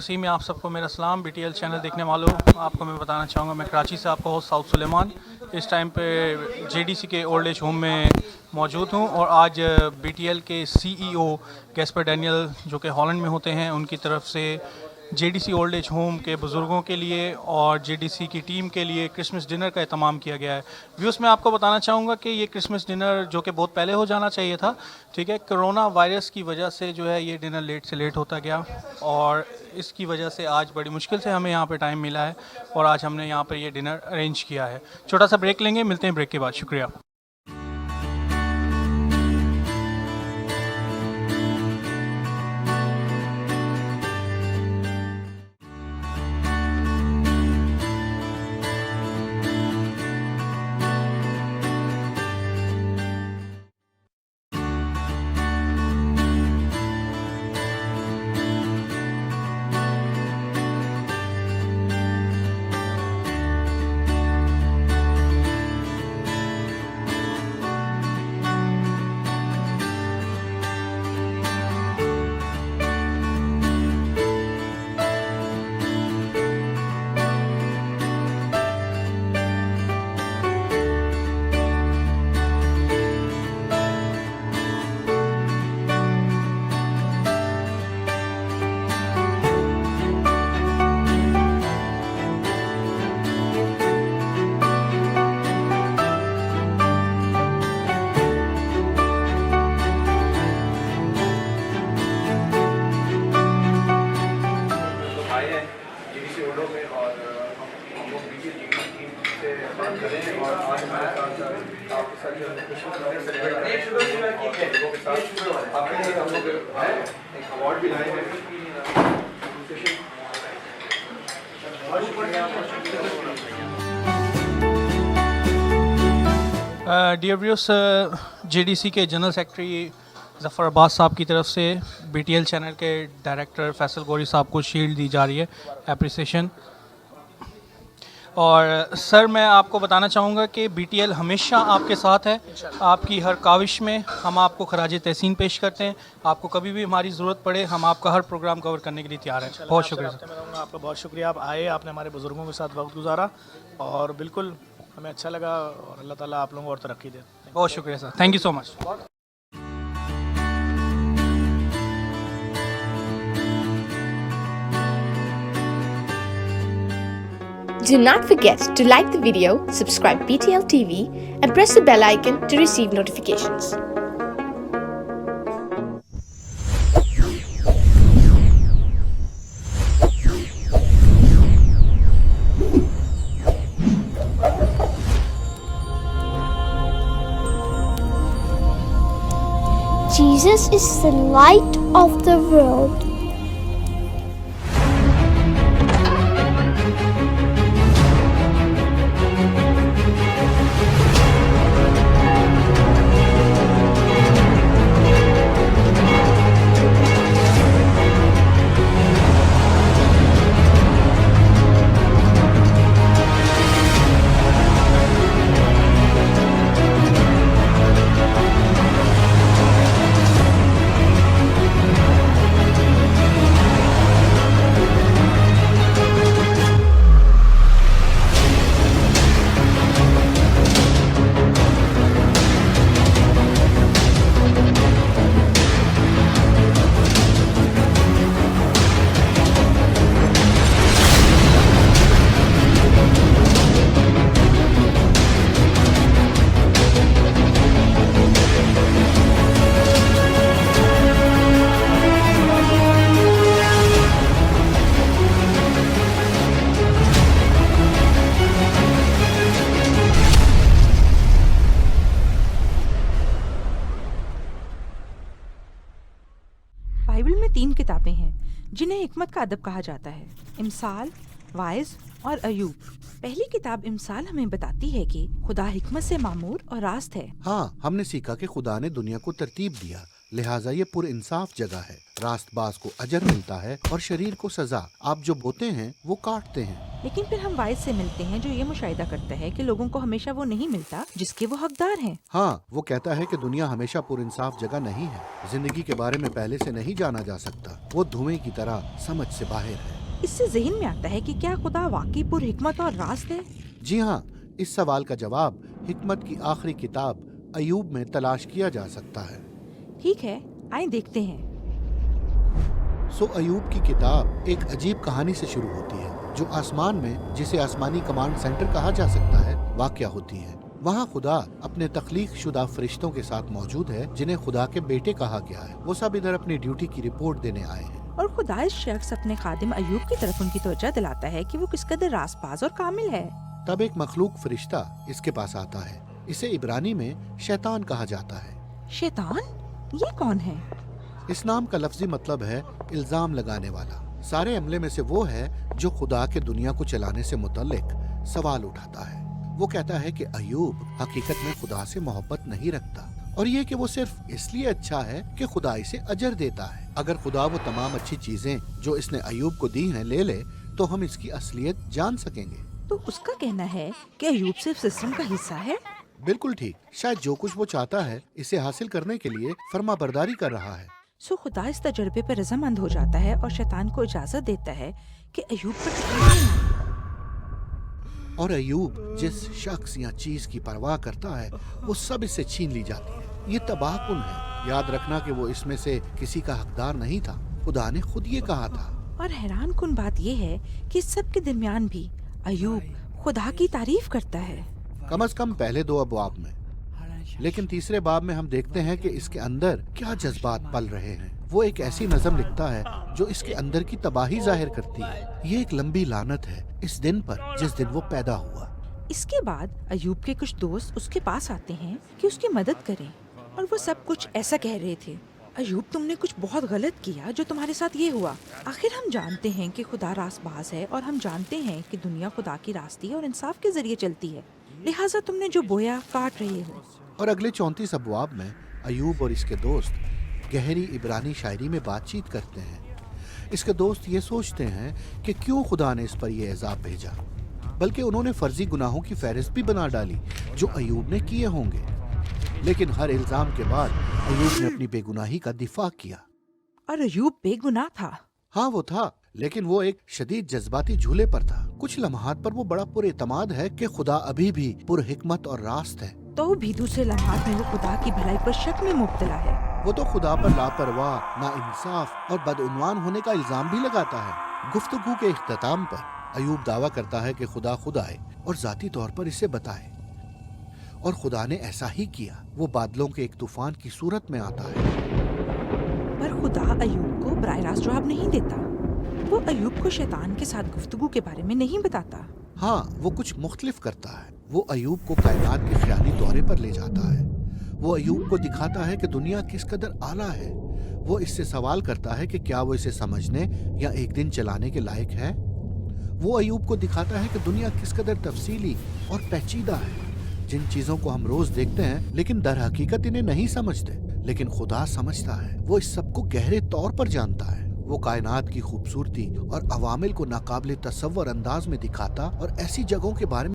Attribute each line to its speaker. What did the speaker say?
Speaker 1: مسیح میں آپ سب کو میرا سلام. بی ٹی ایل چینل دیکھنے والوں, آپ کو میں بتانا چاہوں گا, میں کراچی سے آپ کا ہوسٹ ساؤتھ سلیمان اس ٹائم پہ جے ڈی سی کے اولڈ ایج ہوم میں موجود ہوں. اور آج بی ٹی ایل کے سی ای او گیسپر ڈینیل جو کہ ہالینڈ میں ہوتے ہیں, ان کی طرف سے J D C old age home کے بزرگوں کے لیے اور جے ڈی سی کی ٹیم کے لیے کرسمس ڈنر کا اہتمام کیا گیا ہے. ویوز میں آپ کو بتانا چاہوں گا کہ یہ کرسمس ڈنر جو کہ بہت پہلے ہو جانا چاہیے تھا, ٹھیک ہے, کرونا وائرس کی وجہ سے جو ہے یہ ڈنر لیٹ سے لیٹ ہوتا گیا, اور اس کی وجہ سے آج بڑی مشکل سے ہمیں یہاں پہ ٹائم ملا ہے, اور آج ہم نے یہاں پہ یہ ڈنر ارینج کیا ہے. چھوٹا سا بریک لیں گے, ملتے ہیں بریک کے بعد. شکریہ. Dear viewers, J D C کے جنرل سیکرٹری ظفر عباس صاحب کی طرف سے بی ٹی ایل چینل کے ڈائریکٹر فیصل گوری صاحب کو شیلڈ دی جا رہی ہے, اپریسیشن. اور سر, میں آپ کو بتانا چاہوں گا کہ بی ٹی ایل ہمیشہ آپ کے ساتھ ہے, آپ کی ہر کاوش میں ہم آپ کو خراج تحسین پیش کرتے ہیں. آپ کو کبھی بھی ہماری ضرورت پڑے, ہم آپ کا ہر پروگرام کور کرنے کے لیے تیار ہیں. بہت شکریہ سر.
Speaker 2: آپ کا بہت شکریہ, آپ آئے, آپ نے ہمارے بزرگوں کے ساتھ وقت گزارا, اور بالکل ہمیں اچھا لگا, اور اللہ تعالیٰ آپ لوگوں کو اور ترقی دے.
Speaker 1: بہت شکریہ sir, thank you so much.
Speaker 3: Do not forget to like the video, subscribe BTL TV, and press the bell icon to receive notifications.
Speaker 4: Jesus is the light of the world.
Speaker 5: Bible میں 3 کتابیں ہیں جنہیں حکمت کا ادب کہا جاتا ہے, امثال, واعظ اور ایوب. پہلی کتاب امثال ہمیں بتاتی ہے کہ خدا حکمت سے معمور اور راست ہے.
Speaker 6: ہاں, ہم نے سیکھا کہ خدا نے دنیا کو ترتیب دیا, लिहाजा ये पुरइंसाफ जगह है। रास्तबाज को अजर मिलता है और शरीर को सजा। आप जो बोते हैं वो काटते हैं।
Speaker 5: लेकिन फिर हम वाइज से मिलते हैं जो ये मुशाहिदा करता है कि लोगों को हमेशा वो नहीं मिलता जिसके वो हकदार हैं।
Speaker 6: हाँ, वो कहता है कि दुनिया हमेशा पुरइंसाफ जगह नहीं है। जिंदगी के बारे में पहले से नहीं जाना जा सकता, वो धुएं की तरह समझ से बाहर है।
Speaker 5: इससे ज़हन में आता है कि क्या खुदा वाकई पुर हिकमत और रास्त है?
Speaker 6: जी हाँ, इस सवाल का जवाब हिकमत की आखिरी किताब अयूब में तलाश किया जा सकता है।
Speaker 5: ठीक है, आइए देखते हैं।
Speaker 6: सो अयूब की किताब एक अजीब कहानी से शुरू होती है जो आसमान में, जिसे आसमानी कमांड सेंटर कहा जा सकता है, वाक़या होती है। वहाँ खुदा अपने तख्लीक शुदा फरिश्तों के साथ मौजूद है जिन्हें खुदा के बेटे कहा गया है। वो सब इधर अपनी ड्यूटी की रिपोर्ट देने आए हैं।
Speaker 5: और खुदा इस शख्स अपने खादिम अयूब की तरफ उनकी तवज्जो दिलाता है कि वो किस कदर रास्तबाज और कामिल है।
Speaker 6: तब एक मखलूक फरिश्ता इसके पास आता है। इसे इब्रानी में शैतान कहा जाता है।
Speaker 5: शैतान? ये कौन है?
Speaker 6: इस नाम का लफ्जी मतलब है इल्जाम लगाने वाला। सारे अमले में से वो है जो खुदा के दुनिया को चलाने से मुतल्लिक सवाल उठाता है। वो कहता है कि अयूब हकीकत में खुदा से मोहब्बत नहीं रखता और ये कि वो सिर्फ इसलिए अच्छा है कि खुदा इसे अजर देता है। अगर खुदा वो तमाम अच्छी चीजें जो इसने अयूब को दी हैं ले ले तो हम इसकी असलियत जान सकेंगे।
Speaker 5: तो उसका कहना है कि अयूब सिर्फ सिस्टम का हिस्सा है।
Speaker 6: बिल्कुल ठीक। शायद जो कुछ वो चाहता है इसे हासिल करने के लिए फर्माबरदारी कर रहा है।
Speaker 5: सो खुदा इस तजुर्बे पर रजामंद हो जाता है और शैतान को इजाजत देता है कि अयूब पर तकलीफ न हो।
Speaker 6: और अयूब जिस शख्स या चीज की परवाह करता है वो सब इससे छीन ली जाती है। ये तबाहकुन है। याद रखना कि वो इसमें से किसी का हकदार नहीं था, खुदा ने खुद ये कहा था।
Speaker 5: और हैरान कुन बात ये है कि इस सब के दरमियान भी अयूब खुदा की तारीफ करता है।
Speaker 6: कम से कम पहले 2 अबवाब में। लेकिन तीसरे बाब में हम देखते हैं कि इसके अंदर क्या जज्बात पल रहे हैं। वो एक ऐसी नज़म लिखता है जो इसके अंदर की तबाही जाहिर करती है। ये एक लंबी लानत है इस दिन पर जिस दिन वो पैदा हुआ।
Speaker 5: इसके बाद अयूब के कुछ दोस्त उसके पास आते हैं कि उसकी मदद करें और वो सब कुछ ऐसा कह रहे थे, अयूब तुमने कुछ बहुत गलत किया जो तुम्हारे साथ ये हुआ। आखिर हम जानते हैं कि खुदा रास्तबाज है और हम जानते हैं कि दुनिया खुदा की रास्ती और इंसाफ के जरिए चलती है, लिहाजा तुमने जो बोया काट रहे हो।
Speaker 6: और अगले 34 अबवाब में अयूब और इसके दोस्त गहरी इब्रानी शायरी में बातचीत करते हैं। इसके दोस्त ये सोचते हैं कि क्यों खुदा ने इस पर यह अज़ाब भेजा, बल्कि उन्होंने फर्जी गुनाहों की फहरिस्त भी बना डाली जो अयूब ने किए होंगे। लेकिन हर इल्जाम के बाद अयूब ने अपनी बेगुनाही का दिफा किया।
Speaker 5: और अयूब बेगुनाह था।
Speaker 6: हाँ वो था, लेकिन वो एक शदीद जज्बाती झूले पर था। कुछ लम्हात पर वो बड़ा पुरएतमाद है कि खुदा अभी भी पुरहिकमत और रास्त है,
Speaker 5: तो भी दूसरे लम्हात में वो खुदा की भलाई पर शक में मुब्तला है।
Speaker 6: वो तो खुदा पर लापरवाह, नाइंसाफ और बदउनवान होने का इल्जाम भी लगाता है। गुफ्तगू के इख्तिताम पर अयूब दावा करता है कि खुदा खुद आए और जाती तौर पर इसे बताए, और खुदा ने ऐसा ही किया। वो बादलों के एक तूफान की सूरत में आता है।
Speaker 5: पर खुदा अयूब को बराह रास्त जवाब नहीं देता। वो अयूब को शैतान के साथ गुफ्तगू के बारे में नहीं बताता।
Speaker 6: हाँ, वो कुछ मुख्तलिफ करता है। वो अयूब को कायनात के ख्याली दौरे पर ले जाता है। वो अयूब को दिखाता है कि दुनिया किस कदर आला है। वो इससे सवाल करता है कि क्या वो इसे समझने या एक दिन चलाने के लायक है। वो अयूब को दिखाता है कि दुनिया किस कदर तफसीली और पेचीदा है। जिन चीजों को हम रोज देखते हैं लेकिन दर हकीकत इन्हें नहीं समझते, लेकिन खुदा समझता है। वो इस सब को गहरे तौर पर जानता है। वो कायनात की खूबसूरती और अवामिल को नाकाबिल तसव्वुर अंदाज में दिखाता और ऐसी जगहों के बारे में